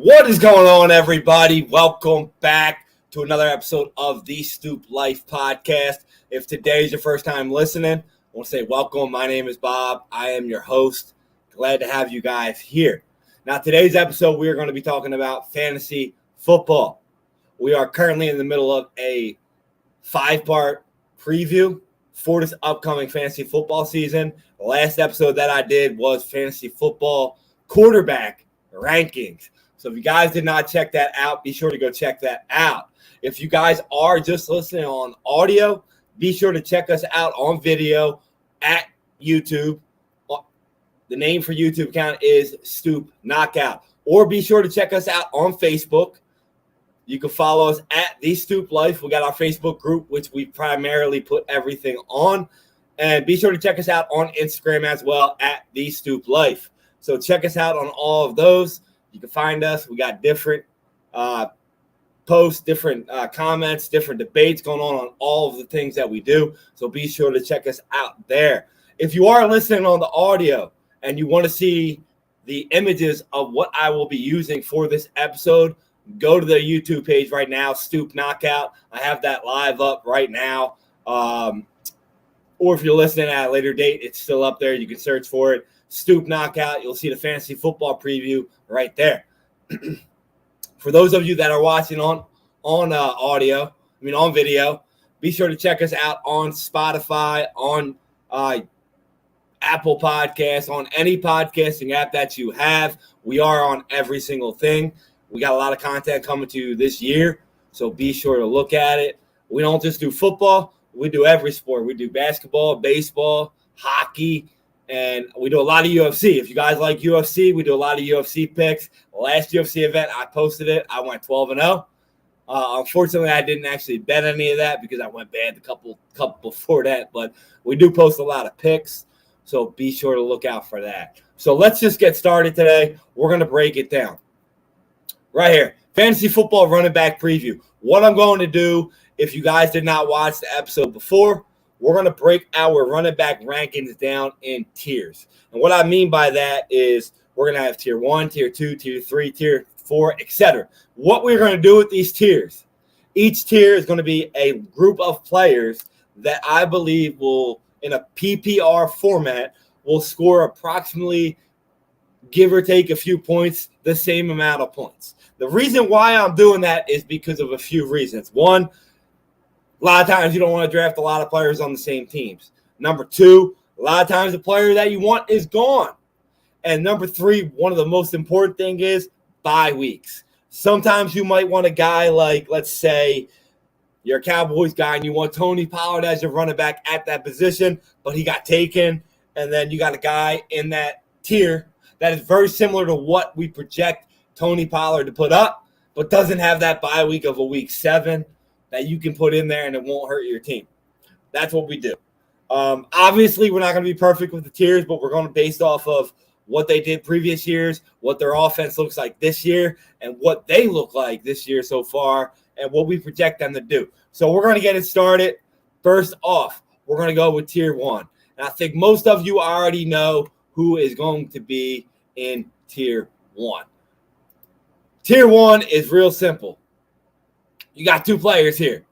What is going on, everybody? Welcome back to another episode of the Stoop Life Podcast. If today is your first time listening, I want to say welcome. My name is Bob. I am your host. Glad to have you guys here. Now, today's episode, we are going to be talking about fantasy football. We are currently in the middle of a 5-part preview for this upcoming fantasy football season. The last episode that I did was fantasy football quarterback rankings. So if you guys did not check that out, be sure to go check that out. If you guys are just listening on audio, be sure to check us out on video at YouTube. The name for YouTube account is Stoop Knockout. Or be sure to check us out on Facebook. You can follow us at The Stoop Life. We got our Facebook group, which we primarily put everything on. And be sure to check us out on Instagram as well at The Stoop Life. So check us out on all of those. You can find us. We got different posts, different comments, different debates going on all of the things that we do. So be sure to check us out there. If you are listening on the audio and you want to see the images of what I will be using for this episode, go to the YouTube page right now, Stoop Knockout. I have that live up right now. Or if you're listening at a later date, it's still up there. You can search for it. Stoop Knockout. You'll see the fantasy football preview right there. For those of you that are watching on video, be sure to check us out on Spotify, on Apple Podcasts, on any podcasting app that you have. We are on every single thing. We got a lot of content coming to you this year, so be sure to look at it. We don't just do football. We do every sport. We do basketball, baseball, hockey, and we do a lot of UFC. If you guys like UFC, we do a lot of UFC picks. Last UFC event, I posted it. I went 12-0. Unfortunately, I didn't actually bet any of that because I went bad the couple before that. But we do post a lot of picks, so be sure to look out for that. So let's just get started today. We're going to break it down. Right here, fantasy football running back preview. What I'm going to do, if you guys did not watch the episode before, we're going to break our running back rankings down in tiers. And what I mean by that is we're going to have tier 1, tier 2, tier 3, tier 4, etc. What we're going to do with these tiers, each tier is going to be a group of players that I believe will, in a PPR format, will score approximately, give or take a few points, the same amount of points. The reason why I'm doing that is because of a few reasons. One, a lot of times you don't want to draft a lot of players on the same teams. Number two, a lot of times the player that you want is gone. And number three, one of the most important thing is bye weeks. Sometimes you might want a guy like, let's say, you're a Cowboys guy and you want Tony Pollard as your running back at that position, but he got taken. And then you got a guy in that tier that is very similar to what we project Tony Pollard to put up, but doesn't have that bye week of a week 7 that you can put in there and it won't hurt your team. That's what we do. Obviously, we're not going to be perfect with the tiers, but we're going to base off of what they did previous years, what their offense looks like this year, and what they look like this year so far, and what we project them to do. So we're going to get it started. First off, we're going to go with tier 1. And I think most of you already know who is going to be in tier 1. Tier 1 is real simple. You got 2 players here.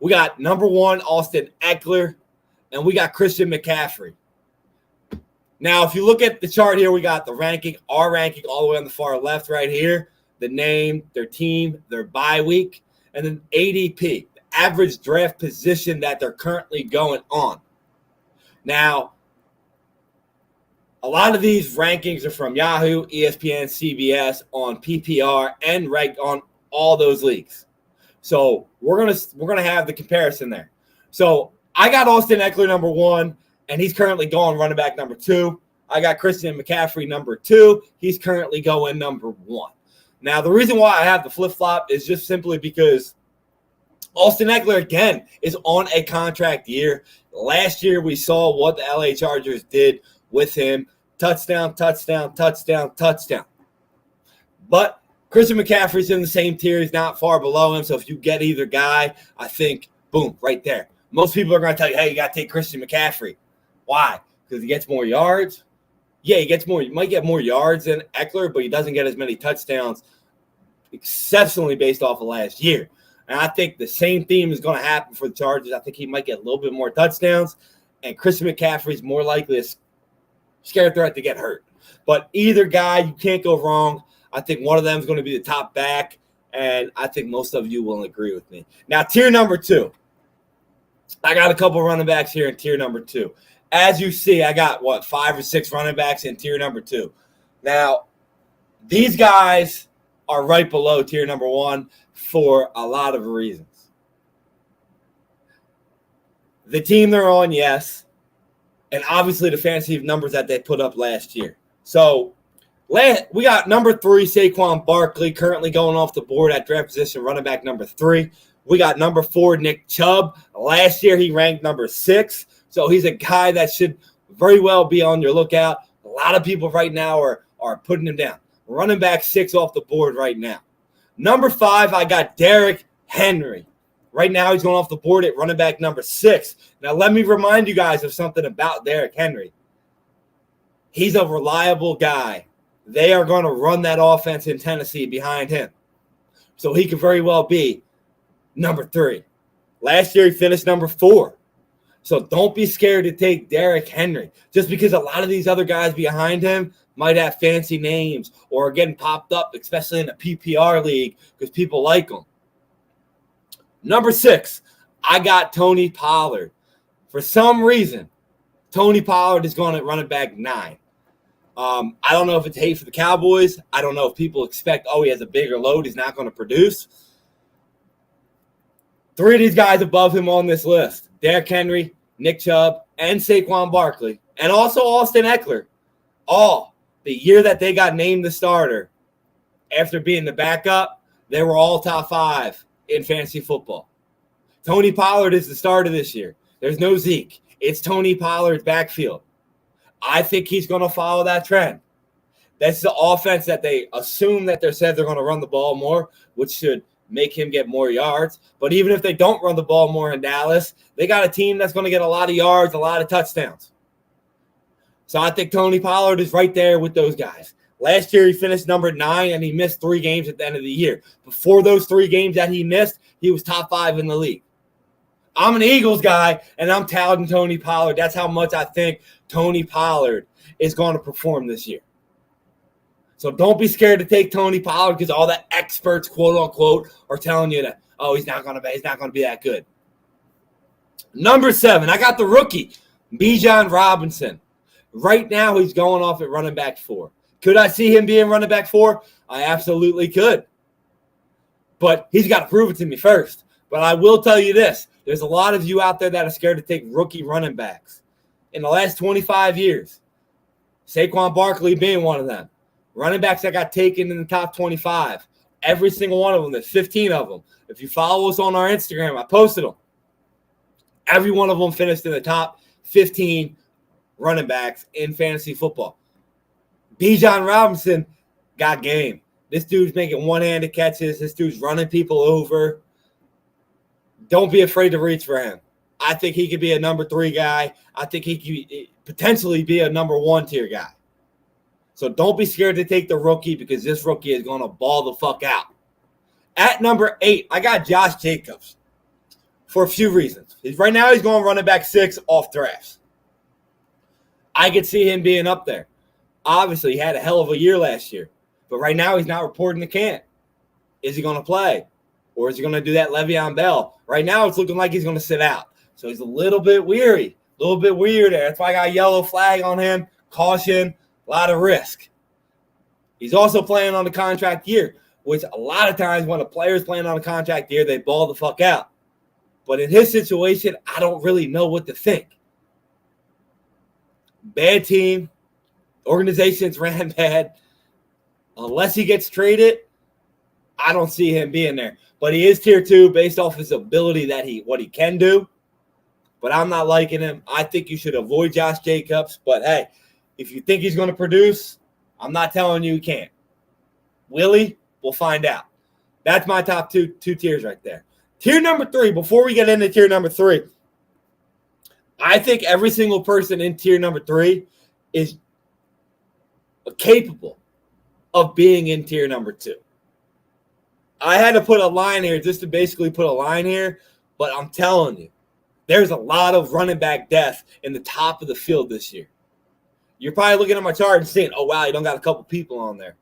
We got number 1, Austin Ekeler, and we got Christian McCaffrey. Now, if you look at the chart here, we got the ranking, our ranking all the way on the far left right here, the name, their team, their bye week, and then ADP, the average draft position that they're currently going on. Now, a lot of these rankings are from Yahoo, ESPN, CBS on PPR and rank on all those leagues. So we're gonna have the comparison there. So I got Austin Ekeler number 1, and he's currently going running back number 2. I got Christian McCaffrey number 2. He's currently going number 1. Now the reason why I have the flip flop is just simply because Austin Ekeler again is on a contract year. Last year we saw what the LA Chargers did with him. Touchdown, touchdown, touchdown, touchdown. But Christian McCaffrey's in the same tier. He's not far below him. So if you get either guy, I think, boom, right there. Most people are going to tell you, hey, you got to take Christian McCaffrey. Why? Because he gets more yards. Yeah, he gets more. You might get more yards than Ekeler, but he doesn't get as many touchdowns. exceptionally based off of last year. And I think the same theme is going to happen for the Chargers. I think he might get a little bit more touchdowns, and Christian McCaffrey's more likely a scare threat to get hurt. But either guy, you can't go wrong. I think one of them is going to be the top back, and I think most of you will agree with me. Now, tier number 2. I got a couple running backs here in tier number 2. As you see, I got, 5 or 6 running backs in tier number 2. Now, these guys are right below tier number 1 for a lot of reasons. The team they're on, yes, and obviously the fantasy numbers that they put up last year. So we got number 3, Saquon Barkley, currently going off the board at draft position, running back number 3. We got number 4, Nick Chubb. Last year he ranked number 6, so he's a guy that should very well be on your lookout. A lot of people right now are putting him down. Running back 6 off the board right now. Number 5, I got Derrick Henry. Right now he's going off the board at running back number 6. Now let me remind you guys of something about Derrick Henry. He's a reliable guy. They are going to run that offense in Tennessee behind him. So he could very well be number 3. Last year he finished number 4. So don't be scared to take Derrick Henry. Just because a lot of these other guys behind him might have fancy names or are getting popped up, especially in the PPR league, because people like them. Number 6, I got Tony Pollard. For some reason, Tony Pollard is going at running back 9. I don't know if it's hate for the Cowboys. I don't know if people expect, he has a bigger load, he's not going to produce. 3 of these guys above him on this list, Derrick Henry, Nick Chubb, and Saquon Barkley, and also Austin Eckler, all the year that they got named the starter after being the backup, they were all top 5 in fantasy football. Tony Pollard is the starter this year. There's no Zeke. It's Tony Pollard's backfield. I think he's going to follow that trend. That's the offense that they assume that they're going to run the ball more, which should make him get more yards. But even if they don't run the ball more in Dallas, they got a team that's going to get a lot of yards, a lot of touchdowns. So I think Tony Pollard is right there with those guys. Last year he finished number 9, and he missed 3 games at the end of the year. Before those 3 games that he missed, he was top 5 in the league. I'm an Eagles guy, and I'm touting Tony Pollard. That's how much I think Tony Pollard is going to perform this year. So don't be scared to take Tony Pollard because all the experts, quote unquote, are telling you that, he's not going to be that good. Number 7, I got the rookie, Bijan Robinson. Right now he's going off at running back 4. Could I see him being running back 4? I absolutely could. But he's got to prove it to me first. But I will tell you this. There's a lot of you out there that are scared to take rookie running backs. In the last 25 years, Saquon Barkley being one of them. Running backs that got taken in the top 25. Every single one of them. There's 15 of them. If you follow us on our Instagram, I posted them. Every one of them finished in the top 15 running backs in fantasy football. Bijan Robinson got game. This dude's making one-handed catches. This dude's running people over. Don't be afraid to reach for him. I think he could be a number 3 guy. I think he could potentially be a number 1 tier guy. So don't be scared to take the rookie because this rookie is going to ball the fuck out. At number 8, I got Josh Jacobs for a few reasons. Right now he's going running back 6 off drafts. I could see him being up there. Obviously, he had a hell of a year last year. But right now he's not reporting to camp. Is he going to play? Or is he going to do that Le'Veon Bell? Right now it's looking like he's going to sit out. So he's a little bit weary. A little bit weird there. That's why I got a yellow flag on him. Caution. A lot of risk. He's also playing on the contract year, which a lot of times when a player's playing on a contract year, they ball the fuck out. But in his situation, I don't really know what to think. Bad team. Organizations ran bad. Unless he gets traded, I don't see him being there. But he is tier 2 based off his ability what he can do. But I'm not liking him. I think you should avoid Josh Jacobs. But hey, if you think he's going to produce, I'm not telling you he can't. Will he? We'll find out. That's my top two tiers right there. Tier number 3, before we get into tier number 3, I think every single person in tier number 3 is capable of being in tier number 2. I had to put a line here just to basically put a line here, but I'm telling you, there's a lot of running back depth in the top of the field this year. You're probably looking at my chart and saying, oh, wow, you don't got a couple people on there.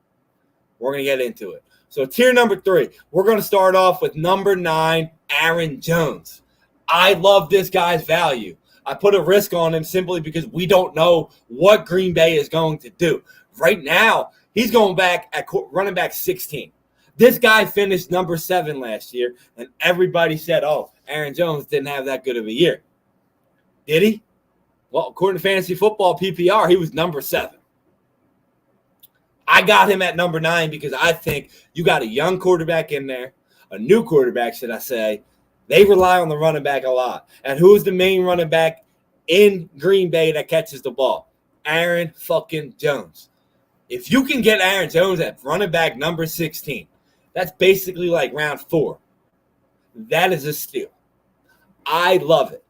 We're going to get into it. So tier number 3, we're going to start off with number 9, Aaron Jones. I love this guy's value. I put a risk on him simply because we don't know what Green Bay is going to do. Right now, he's going back at running back 16. This guy finished number 7 last year, and everybody said, oh, Aaron Jones didn't have that good of a year. Did he? Well, according to Fantasy Football PPR, he was number 7. I got him at number 9 because I think you got a young quarterback in there, a new quarterback, should I say. They rely on the running back a lot. And who's the main running back in Green Bay that catches the ball? Aaron fucking Jones. If you can get Aaron Jones at running back number 16, that's basically like round 4. That is a steal. I love it.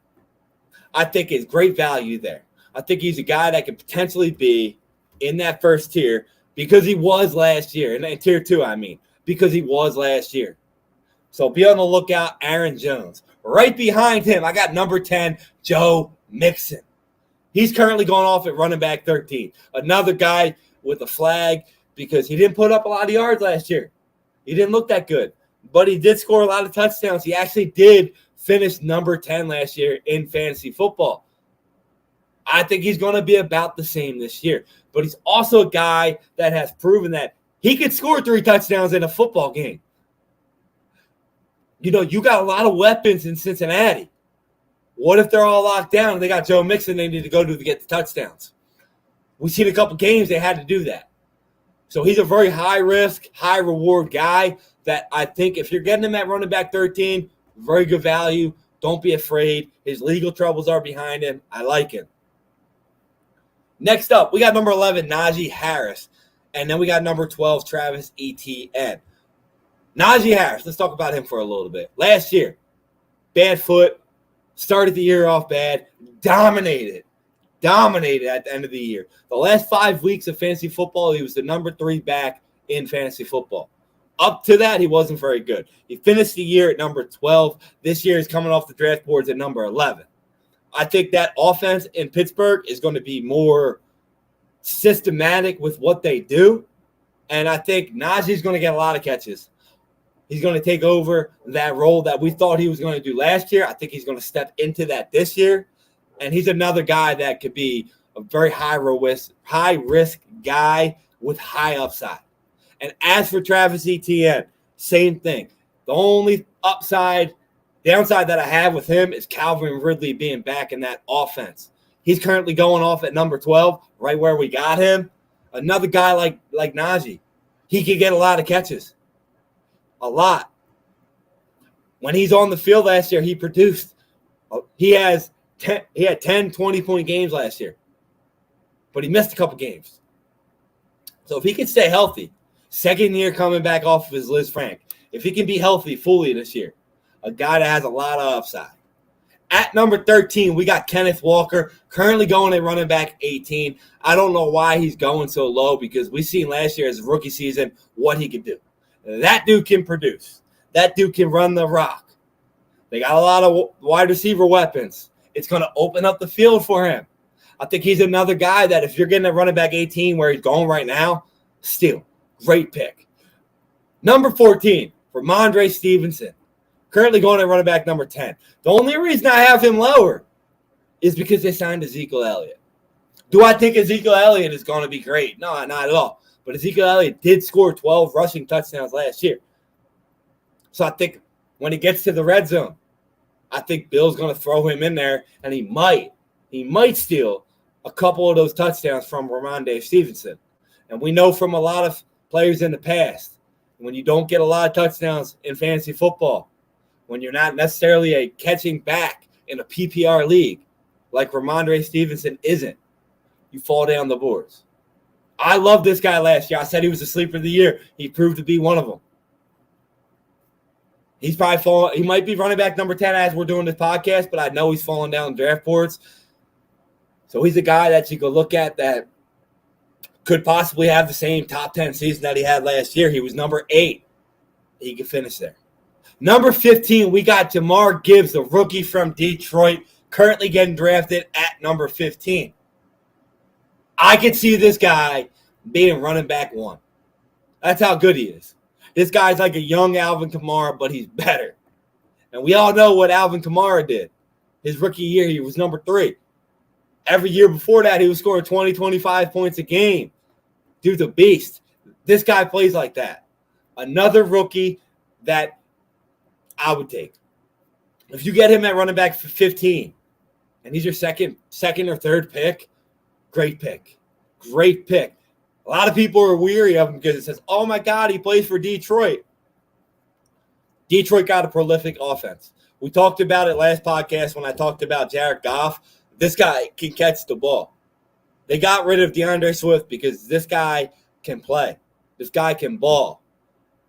I think it's great value there. I think he's a guy that could potentially be in that first tier because he was last year. And tier 2, I mean, because he was last year. So be on the lookout, Aaron Jones. Right behind him, I got number 10, Joe Mixon. He's currently going off at running back 13. Another guy with a flag because he didn't put up a lot of yards last year. He didn't look that good, but he did score a lot of touchdowns. He actually did finish number 10 last year in fantasy football. I think he's going to be about the same this year, but he's also a guy that has proven that he could score 3 touchdowns in a football game. You know, you got a lot of weapons in Cincinnati. What if they're all locked down and they got Joe Mixon they need to go to get the touchdowns? We've seen a couple games they had to do that. So he's a very high-risk, high-reward guy that I think if you're getting him at running back 13, very good value. Don't be afraid. His legal troubles are behind him. I like him. Next up, we got number 11, Najee Harris. And then we got number 12, Travis Etienne. Najee Harris, let's talk about him for a little bit. Last year, bad foot, started the year off bad, dominated at the end of the year. The last 5 weeks of fantasy football, he was the number 3 back in fantasy football. Up to that, he wasn't very good. He finished the year at number 12. This year, he's coming off the draft boards at number 11. I think that offense in Pittsburgh is going to be more systematic with what they do. And I think Najee's going to get a lot of catches. He's going to take over that role that we thought he was going to do last year. I think he's going to step into that this year. And he's another guy that could be a very high risk guy with high upside. And as for Travis Etienne, same thing. The only downside that I have with him is Calvin Ridley being back in that offense. He's currently going off at number 12, right where we got him. Another guy like Najee, he can get a lot of catches. A lot. When he's on the field last year, he produced. He had 10, 20-point games last year. But he missed a couple games. So if he can stay healthy, second year coming back off of his Liz Frank, if he can be healthy fully this year, a guy that has a lot of upside. At number 13, we got Kenneth Walker, currently going at running back 18. I don't know why he's going so low because we seen last year as a rookie season what he could do. That dude can produce. That dude can run the rock. They got a lot of wide receiver weapons. It's going to open up the field for him. I think he's another guy that if you're getting a running back 18 where he's going right now, still, great pick. Number 14, Ramondre Stevenson. Currently going at running back number 10. The only reason I have him lower is because they signed Ezekiel Elliott. Do I think Ezekiel Elliott is going to be great? No, not at all. But Ezekiel Elliott did score 12 rushing touchdowns last year. So I think when he gets to the red zone, I think Bill's going to throw him in there, and he might steal a couple of those touchdowns from Ramondre Stevenson. And we know from a lot of players in the past, when you don't get a lot of touchdowns in fantasy football, when you're not necessarily a catching back in a PPR league like Ramondre Stevenson isn't, you fall down the boards. I love this guy last year. I said he was a sleeper of the year. He proved to be one of them. He's probably he might be running back number 10 as we're doing this podcast, but I know he's falling down draft boards. So he's a guy that you could look at that could possibly have the same top 10 season that he had last year. He was number 8. he can finish there. Number 15, we got Jahmyr Gibbs, the rookie from Detroit, currently getting drafted at number 15. I could see this guy being running back 1. That's how good he is. This guy's like a young Alvin Kamara, but he's better. And we all know what Alvin Kamara did. His rookie year, he was number 3. Every year before that, he was scoring 20, 25 points a game. Dude's a beast. This guy plays like that. Another rookie that I would take. If you get him at running back 15, and he's your second or third pick, great pick. Great pick. A lot of people are weary of him because it says, oh my God, he plays for Detroit. Detroit got a prolific offense. We talked about it last podcast when I talked about Jared Goff. This guy can catch the ball. They got rid of DeAndre Swift because this guy can play. This guy can ball.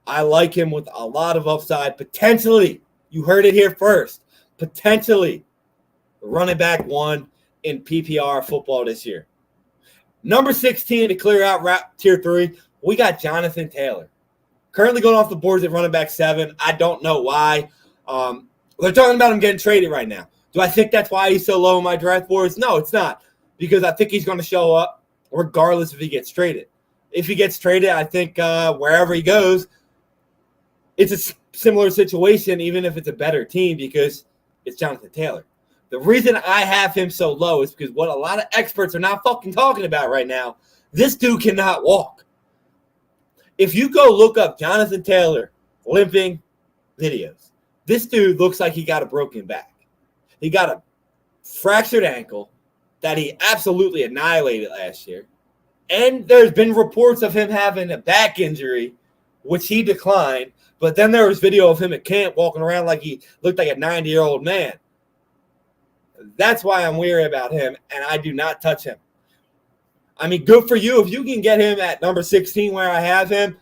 I like him with a lot of upside. Potentially, you heard it here first, potentially running back 1 in PPR football this year. Number 16 to clear out tier 3, we got Jonathan Taylor. Currently going off the boards at running back 7. I don't know why. They're talking about him getting traded right now. Do I think that's why he's so low in my draft boards? No, it's not. Because I think he's going to show up regardless if he gets traded. If he gets traded, I think wherever he goes, it's a similar situation, even if it's a better team, because it's Jonathan Taylor. The reason I have him so low is because what a lot of experts are not fucking talking about right now, this dude cannot walk. If you go look up Jonathan Taylor limping videos, this dude looks like he got a broken back. He got a fractured ankle that he absolutely annihilated last year. And there's been reports of him having a back injury, which he declined. But then there was video of him at camp walking around like he looked like a 90-year-old man. That's why I'm weary about him, and I do not touch him. I mean, good for you. If you can get him at number 16 where I have him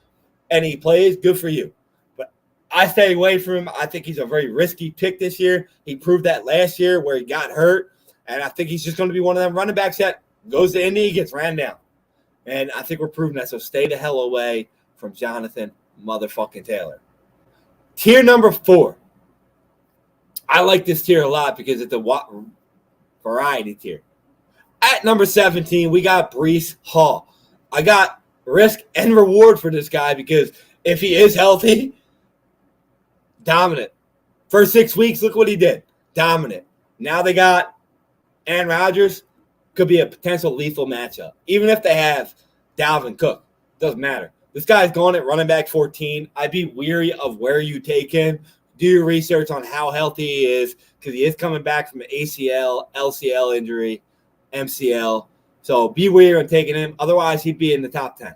and he plays, good for you. But I stay away from him. I think he's a very risky pick this year. He proved that last year where he got hurt, and I think he's just going to be one of them running backs that goes to Indy, gets ran down. And I think we're proving that, so stay the hell away from Jonathan motherfucking Taylor. Tier number 4. I like this tier a lot because it's a variety tier. At number 17, we got Breece Hall. I got risk and reward for this guy because if he is healthy, dominant. First 6 weeks, look what he did. Dominant. Now they got Aaron Rodgers. Could be a potential lethal matchup. Even if they have Dalvin Cook. Doesn't matter. This guy's going at running back 14. I'd be weary of where you take him. Do your research on how healthy he is because he is coming back from an ACL, LCL injury, MCL. So be weary on taking him. Otherwise, he'd be in the top 10.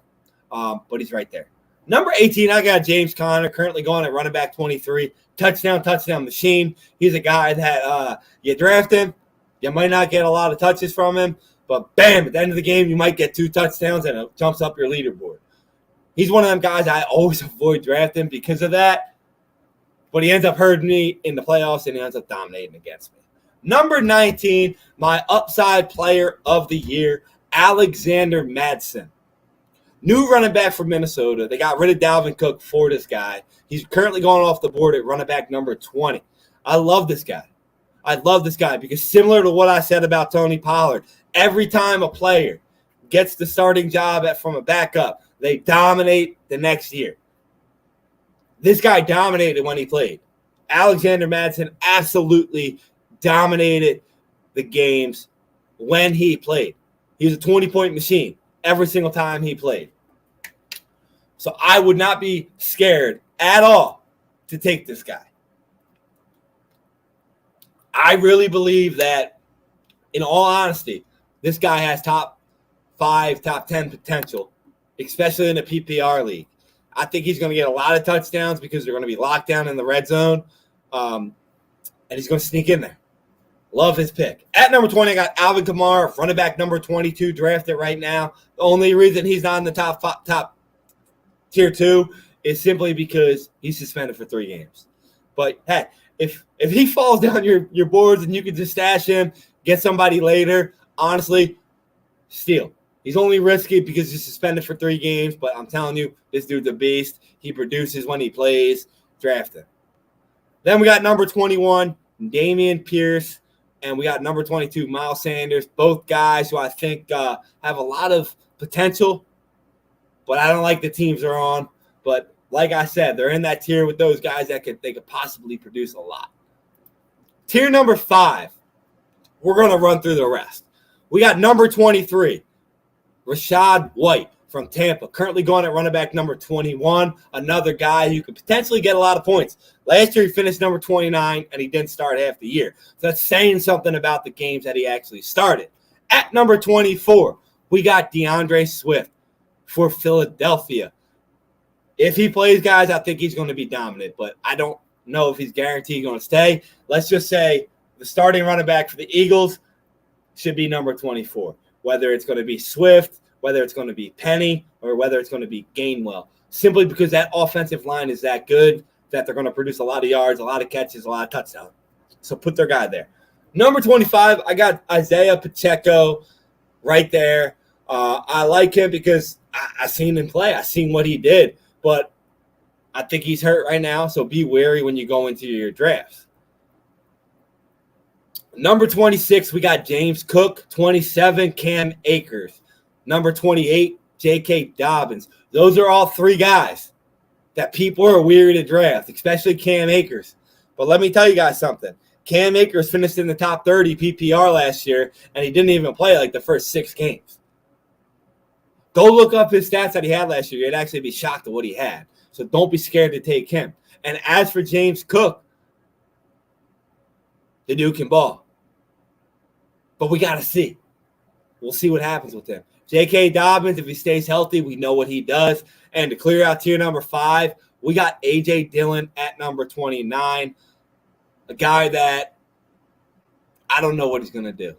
But he's right there. Number 18, I got James Conner, currently going at running back 23. Touchdown machine. He's a guy that you draft him. You might not get a lot of touches from him. But bam, at the end of the game, you might get 2 touchdowns and it jumps up your leaderboard. He's one of them guys I always avoid drafting because of that. But he ends up hurting me in the playoffs, and he ends up dominating against me. Number 19, my upside player of the year, Alexander Mattison. New running back from Minnesota. They got rid of Dalvin Cook for this guy. He's currently going off the board at running back number 20. I love this guy. I love this guy because similar to what I said about Tony Pollard, every time a player gets the starting job from a backup, they dominate the next year. This guy dominated when he played. Alexander Mattison absolutely dominated the games when he played. He was a 20-point machine every single time he played. So I would not be scared at all to take this guy. I really believe that, in all honesty, this guy has top 5, top 10 potential, especially in a PPR league. I think he's going to get a lot of touchdowns because they're going to be locked down in the red zone, and he's going to sneak in there. Love his pick. At number 20, I got Alvin Kamara, running back number 22, drafted right now. The only reason he's not in the top tier 2 is simply because he's suspended for 3 games. But, hey, if he falls down your boards and you can just stash him, get somebody later, honestly, steal. He's only risky because he's suspended for 3 games, but I'm telling you, this dude's a beast. He produces when he plays. Draft him. Then we got number 21, Dameon Pierce, and we got number 22, Miles Sanders. Both guys who I think have a lot of potential, but I don't like the teams they're on. But like I said, they're in that tier with those guys that they could possibly produce a lot. Tier number 5, we're going to run through the rest. We got number 23, Rachaad White from Tampa, currently going at running back number 21, another guy who could potentially get a lot of points. Last year, he finished number 29, and he didn't start half the year. So that's saying something about the games that he actually started. At number 24, we got DeAndre Swift for Philadelphia. If he plays, guys, I think he's going to be dominant, but I don't know if he's guaranteed going to stay. Let's just say the starting running back for the Eagles should be number 24, whether it's going to be Swift, whether it's going to be Penny, or whether it's going to be Gainwell, simply because that offensive line is that good that they're going to produce a lot of yards, a lot of catches, a lot of touchdowns. So put their guy there. Number 25, I got Isaiah Pacheco right there. I like him because I seen him play. I seen what he did, but I think he's hurt right now, so be wary when you go into your drafts. Number 26, we got James Cook. 27, Cam Akers. Number 28, J.K. Dobbins. Those are all 3 guys that people are weary to draft, especially Cam Akers. But let me tell you guys something. Cam Akers finished in the top 30 PPR last year, and he didn't even play like the first 6 games. Go look up his stats that he had last year. You'd actually be shocked at what he had. So don't be scared to take him. And as for James Cook, the dude can ball. But we got to see. We'll see what happens with him. J.K. Dobbins, if he stays healthy, we know what he does. And to clear out tier number 5, we got A.J. Dillon at number 29, a guy that I don't know what he's going to do.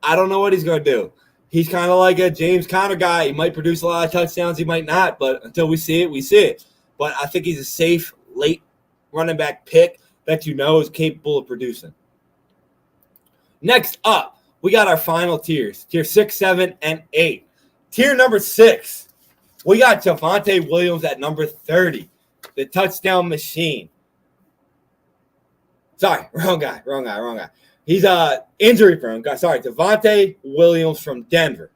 I don't know what he's going to do. He's kind of like a James Conner guy. He might produce a lot of touchdowns. He might not. But until we see it, we see it. But I think he's a safe, late running back pick that you know is capable of producing. Next up, we got our final tiers, tier 6, 7, and 8. Tier number 6, we got Javonte Williams at number 30, the touchdown machine. Sorry, wrong guy. He's injury prone. Sorry, Javonte Williams from Denver.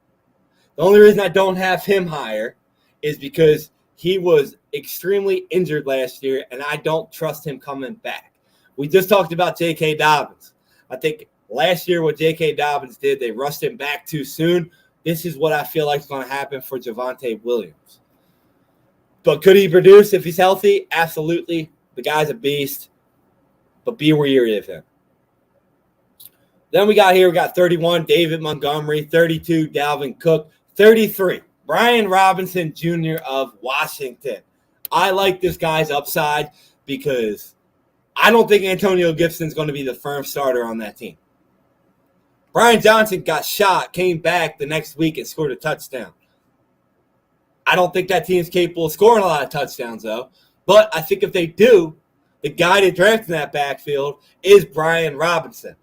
The only reason I don't have him higher is because he was extremely injured last year, and I don't trust him coming back. We just talked about J.K. Dobbins. I think last year what J.K. Dobbins did, they rushed him back too soon. This is what I feel like is going to happen for Javonte Williams. But could he produce if he's healthy? Absolutely. The guy's a beast, but be wary of him. Then we got 31, David Montgomery, 32, Dalvin Cook, 33, Brian Robinson Jr. of Washington. I like this guy's upside because I don't think Antonio Gibson's going to be the firm starter on that team. Brian Johnson got shot, came back the next week and scored a touchdown. I don't think that team's capable of scoring a lot of touchdowns, though. But I think if they do, the guy to draft in that backfield is Brian Robinson.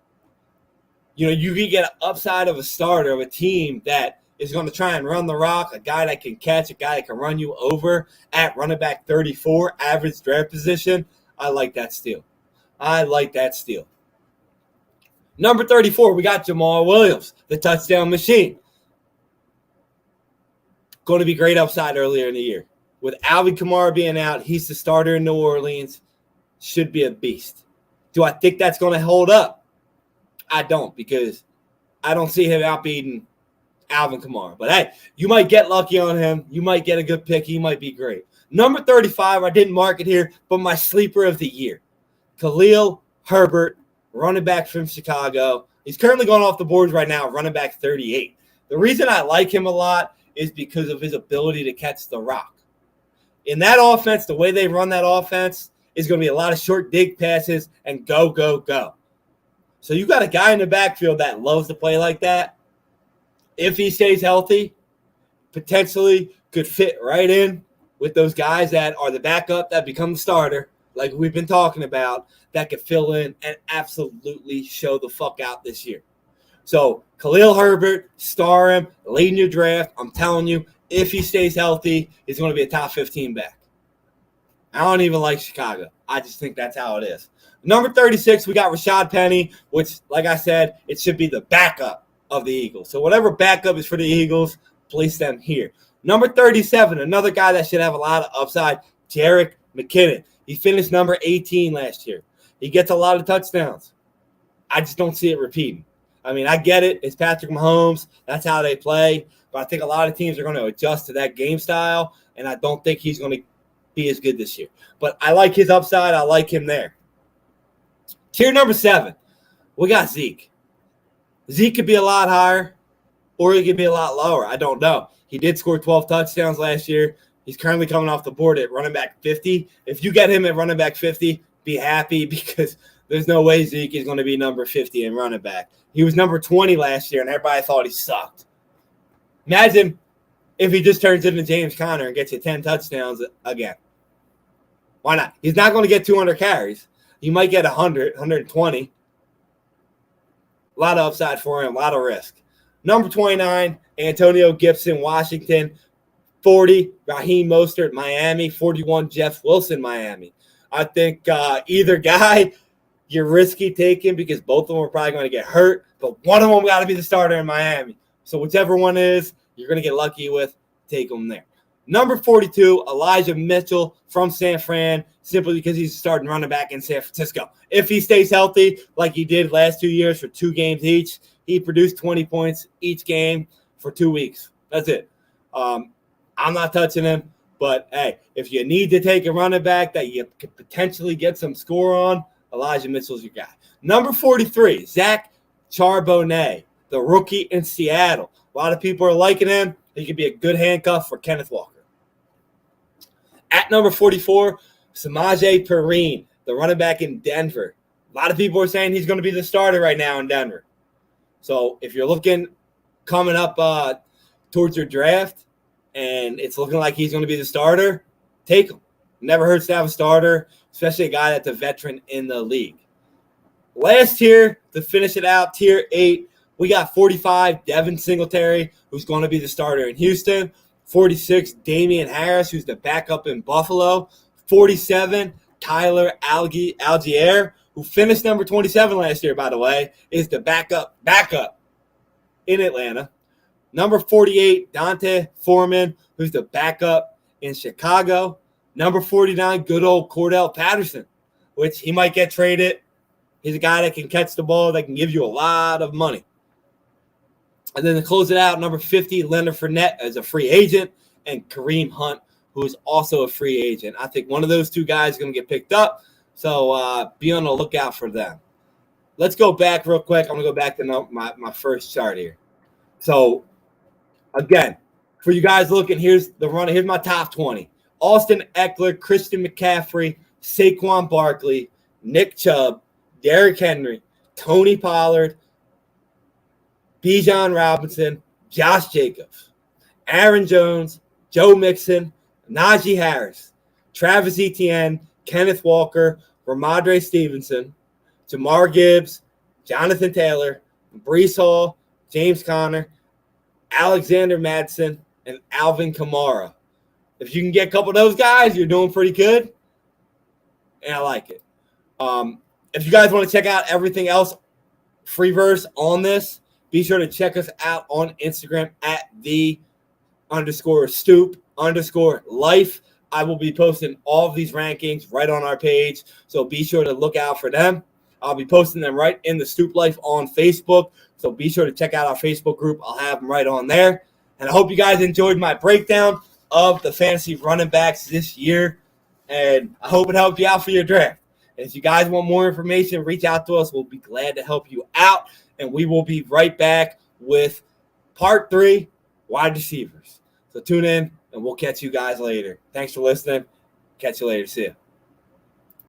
You know, you can get an upside of a starter of a team that is going to try and run the rock, a guy that can catch, a guy that can run you over at running back 34, average draft position. I like that steal. Number 34, we got Jamal Williams, the touchdown machine. Going to be great upside earlier in the year. With Alvin Kamara being out, he's the starter in New Orleans. Should be a beast. Do I think that's going to hold up? I don't, because I don't see him outbeating Alvin Kamara. But, hey, you might get lucky on him. You might get a good pick. He might be great. Number 35, I didn't mark it here, but my sleeper of the year, Khalil Herbert, running back from Chicago. He's currently going off the boards right now, running back 38. The reason I like him a lot is because of his ability to catch the rock. In that offense, the way they run that offense is going to be a lot of short dig passes and go, go, go. So you got a guy in the backfield that loves to play like that. If he stays healthy, potentially could fit right in with those guys that are the backup that become the starter, like we've been talking about, that could fill in and absolutely show the fuck out this year. So Khalil Herbert, star him, leading your draft. I'm telling you, if he stays healthy, he's going to be a top 15 back. I don't even like Chicago. I just think that's how it is. Number 36, we got Rashad Penny, which, like I said, it should be the backup of the Eagles. So whatever backup is for the Eagles, place them here. Number 37, another guy that should have a lot of upside, Jerick McKinnon. He finished number 18 last year. He gets a lot of touchdowns. I just don't see it repeating. I mean, I get it. It's Patrick Mahomes. That's how they play. But I think a lot of teams are going to adjust to that game style, and I don't think he's going to be as good this year. But I like his upside. I like him there. Tier number 7, we got Zeke. Zeke could be a lot higher, or he could be a lot lower. I don't know. He did score 12 touchdowns last year. He's currently coming off the board at running back 50. If you get him at running back 50, be happy because there's no way Zeke is going to be number 50 in running back. He was number 20 last year, and everybody thought he sucked. Imagine if he just turns into James Conner and gets you 10 touchdowns again. Why not? He's not going to get 200 carries. He might get 100, 120. A lot of upside for him, a lot of risk. Number 29, Antonio Gibson, Washington. 40, Raheem Mostert, Miami. 41, Jeff Wilson, Miami. I think either guy you're risky taking because both of them are probably going to get hurt, but one of them got to be the starter in Miami. So whichever one is, you're going to get lucky with, take them there. Number 42, Elijah Mitchell from San Fran, simply because he's starting running back in San Francisco. If he stays healthy like he did last 2 years for 2 games each, he produced 20 points each game for 2 weeks. That's it. I'm not touching him, but, hey, if you need to take a running back that you could potentially get some score on, Elijah Mitchell's your guy. Number 43, Zach Charbonnet, the rookie in Seattle. A lot of people are liking him. He could be a good handcuff for Kenneth Walker. At number 44, Samaje Perine, the running back in Denver. A lot of people are saying he's going to be the starter right now in Denver. So if you're looking coming up towards your draft and it's looking like he's going to be the starter, take him. Never hurts to have a starter, especially a guy that's a veteran in the league. Last tier, to finish it out, tier 8, we got 45, Devin Singletary, who's going to be the starter in Houston. 46, Damian Harris, who's the backup in Buffalo. 47, Tyler Algier, who finished number 27 last year, by the way, is the backup in Atlanta. Number 48, Dante Foreman, who's the backup in Chicago. Number 49, good old Cordell Patterson, which he might get traded. He's a guy that can catch the ball, that can give you a lot of money. And then to close it out, number 50, Leonard Fournette as a free agent, and Kareem Hunt, who is also a free agent. I think one of those two guys is going to get picked up, so be on the lookout for them. Let's go back real quick. I'm going to go back to my first chart here. So, again, for you guys looking, here's my top 20. Austin Eckler, Christian McCaffrey, Saquon Barkley, Nick Chubb, Derrick Henry, Tony Pollard, Bijan Robinson, Josh Jacobs, Aaron Jones, Joe Mixon, Najee Harris, Travis Etienne, Kenneth Walker, Ramondre Stevenson, Jamar Gibbs, Jonathan Taylor, Breece Hall, James Conner, Alexander Madsen, and Alvin Kamara. If you can get a couple of those guys, you're doing pretty good, and I like it. If you guys want to check out everything else, Freeverse on this, be sure to check us out on Instagram at _stoop_life. I will be posting all of these rankings right on our page, so be sure to look out for them. I'll be posting them right in the Stoop Life on Facebook, so be sure to check out our Facebook group. I'll have them right on there. And I hope you guys enjoyed my breakdown of the fantasy running backs this year, and I hope it helped you out for your draft. And if you guys want more information, reach out to us. We'll be glad to help you out. And we will be right back with part 3, wide receivers. So tune in, and we'll catch you guys later. Thanks for listening. Catch you later. See ya.